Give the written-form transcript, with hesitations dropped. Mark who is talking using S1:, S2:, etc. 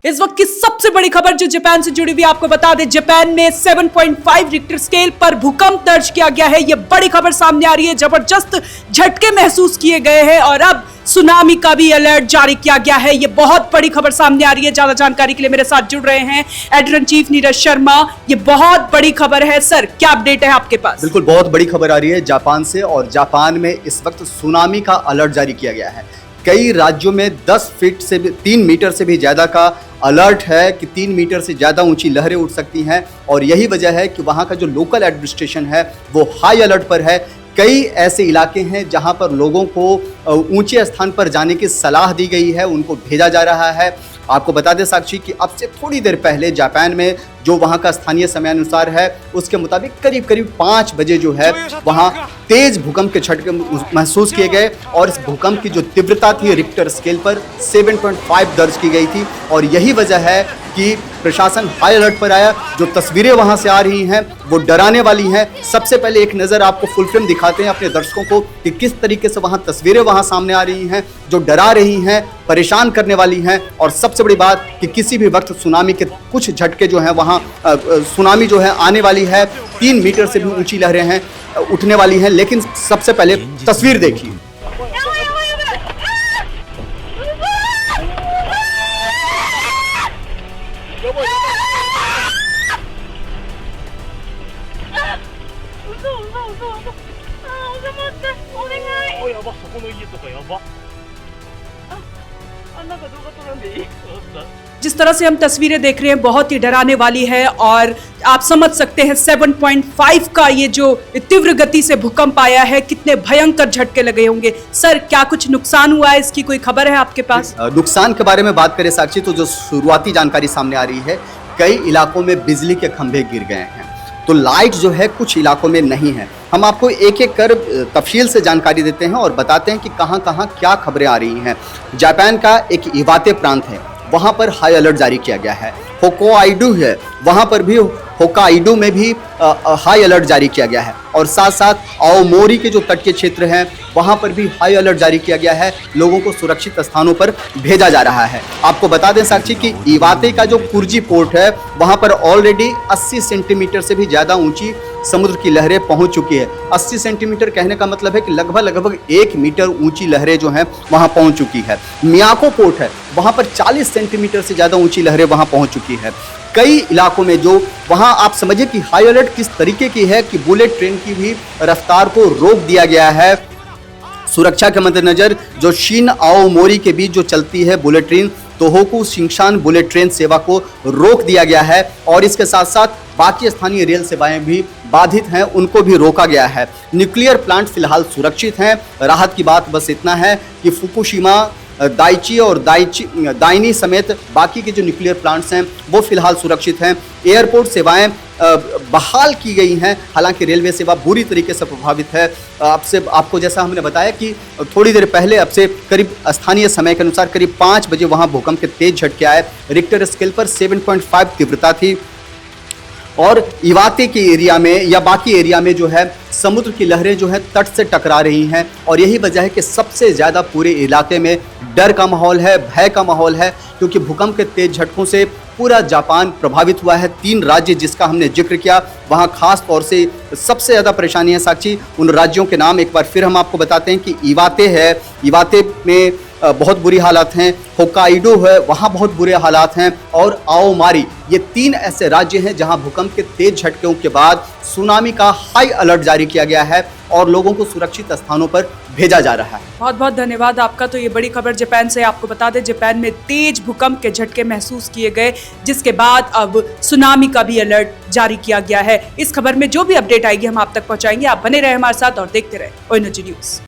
S1: इस वक्त की सबसे बड़ी खबर जो जापान से जुड़ी हुई आपको बता दें, जापान में 7.5 रिक्टर स्केल पर भूकंप दर्ज किया गया है। यह बड़ी खबर सामने आ रही है, जबरदस्त झटके महसूस किए गए हैं और अब सुनामी का भी अलर्ट जारी किया गया है। यह बहुत बड़ी खबर सामने आ रही है। ज्यादा जानकारी के लिए मेरे साथ जुड़ रहे हैं editor in chief Neeraj Sharma. ये बहुत बड़ी खबर है सर, क्या अपडेट है आपके पास?
S2: बिल्कुल, बहुत बड़ी खबर आ रही है जापान से, और जापान में इस वक्त सुनामी का अलर्ट जारी किया गया है। कई राज्यों में 10 फीट से भी 3 मीटर से भी ज़्यादा का अलर्ट है कि 3 मीटर से ज़्यादा ऊंची लहरें उठ सकती हैं, और यही वजह है कि वहाँ का जो लोकल एडमिनिस्ट्रेशन है वो हाई अलर्ट पर है। कई ऐसे इलाके हैं जहाँ पर लोगों को ऊंचे स्थान पर जाने की सलाह दी गई है, उनको भेजा जा रहा है। आपको बता दें साक्षी कि अब से थोड़ी देर पहले जापान में जो वहाँ का स्थानीय समय अनुसार है उसके मुताबिक करीब 5 बजे जो है वहाँ तेज भूकंप के झटके महसूस किए गए, और इस भूकंप की जो तीव्रता थी रिक्टर स्केल पर 7.5 दर्ज की गई थी। और यही वजह है कि प्रशासन हाई अलर्ट पर आया। जो तस्वीरें वहाँ से आ रही हैं वो डराने वाली हैं। सबसे पहले एक नज़र आपको फुल फ्रेम दिखाते हैं अपने दर्शकों को कि किस तरीके से वहाँ तस्वीरें वहाँ सामने आ रही हैं जो डरा रही हैं, परेशान करने वाली हैं। और सबसे बड़ी बात कि किसी भी वक्त सुनामी के कुछ झटके जो हैं वहाँ सुनामी जो है आने वाली है। 3 मीटर से भी ऊंची लहरें हैं उठने वाली हैं। लेकिन सबसे पहले तस्वीर देखिए।
S1: जिस तरह से हम तस्वीरें देख रहे हैं बहुत ही डराने वाली है, और आप समझ सकते हैं 7.5 का ये जो तीव्र गति से भूकंप आया है, कितने भयंकर झटके लगे होंगे। सर, क्या कुछ नुकसान हुआ है, इसकी कोई खबर है आपके पास?
S2: नुकसान के बारे में बात करें साक्षी, तो जो शुरुआती जानकारी सामने आ रही है, कई इलाकों में बिजली के खंभे गिर गए हैं, तो लाइट जो है कुछ इलाकों में नहीं है। हम आपको एक एक कर तफसील से जानकारी देते हैं और बताते हैं कि कहां कहां क्या खबरें आ रही हैं। जापान का एक इवाते प्रांत है, वहां पर हाई अलर्ट जारी किया गया है। होक्काइडो है, वहां पर भी होक्काइडो में भी हाई अलर्ट जारी किया गया है। और साथ साथ आओमोरी के जो तटीय क्षेत्र हैं वहां पर भी हाई अलर्ट जारी किया गया है। लोगों को सुरक्षित स्थानों पर भेजा जा रहा है। आपको बता दें साक्षी कि इवाते का जो कुर्जी पोर्ट है वहां पर ऑलरेडी 80 सेंटीमीटर से भी ज़्यादा ऊंची समुद्र की लहरें पहुंच चुकी है। 80 सेंटीमीटर कहने का मतलब है कि लगभग 1 मीटर ऊंची लहरें जो हैं वहां पहुंच चुकी है। मियाको पोर्ट है, वहां पर 40 सेंटीमीटर से ज़्यादा ऊंची लहरें वहां पहुंच चुकी है। कई इलाकों में जो वहां आप समझिए कि हाई अलर्ट किस तरीके की है कि बुलेट ट्रेन की भी रफ्तार को रोक दिया गया है। सुरक्षा के मद्देनजर जो शिन आओमोरी के बीच जो चलती है bullet train, Tohoku Shinkansen bullet train सेवा को रोक दिया गया है, और इसके साथ साथ बाकी स्थानीय रेल सेवाएं भी बाधित हैं, उनको भी रोका गया है। न्यूक्लियर प्लांट फिलहाल सुरक्षित हैं। राहत की बात बस इतना है कि फुकुशिमा, दाइची और दाइनी समेत बाकी के जो न्यूक्लियर प्लांट्स हैं वो फिलहाल सुरक्षित हैं। एयरपोर्ट सेवाएं बहाल की गई हैं, हालांकि रेलवे सेवा बुरी तरीके से प्रभावित है। आपको जैसा हमने बताया कि थोड़ी देर पहले अब से करीब स्थानीय समय के अनुसार करीब 5 बजे वहां भूकंप के तेज झटके आए। रिक्टर स्केल पर 7.5 तीव्रता थी, और इवाते के एरिया में या बाकी एरिया में जो है समुद्र की लहरें जो है तट से टकरा रही हैं, और यही वजह है कि सबसे ज़्यादा पूरे इलाके में डर का माहौल है, भय का माहौल है, क्योंकि भूकंप के तेज झटकों से पूरा जापान प्रभावित हुआ है। 3 राज्य जिसका हमने जिक्र किया, वहाँ खास तौर से सबसे ज़्यादा परेशानी है साक्षी। उन राज्यों के नाम एक बार फिर हम आपको बताते हैं कि इवाते है, इवाते में बहुत बुरी हालात हैं। होक्काइडो है, वहाँ बहुत बुरे हालात हैं। और आओमारी, ये 3 ऐसे राज्य हैं जहाँ भूकंप के तेज झटकों के बाद सुनामी का हाई अलर्ट जारी किया गया है और लोगों को सुरक्षित स्थानों पर भेजा जा रहा है।
S1: बहुत बहुत धन्यवाद आपका। तो ये बड़ी खबर जापान से। आपको बता दें जापान में तेज भूकंप के झटके महसूस किए गए, जिसके बाद अब सुनामी का भी अलर्ट जारी किया गया है। इस खबर में जो भी अपडेट आएगी हम आप तक पहुंचाएंगे। आप बने रहे हमारे साथ और देखते रहे ओएनजी न्यूज़।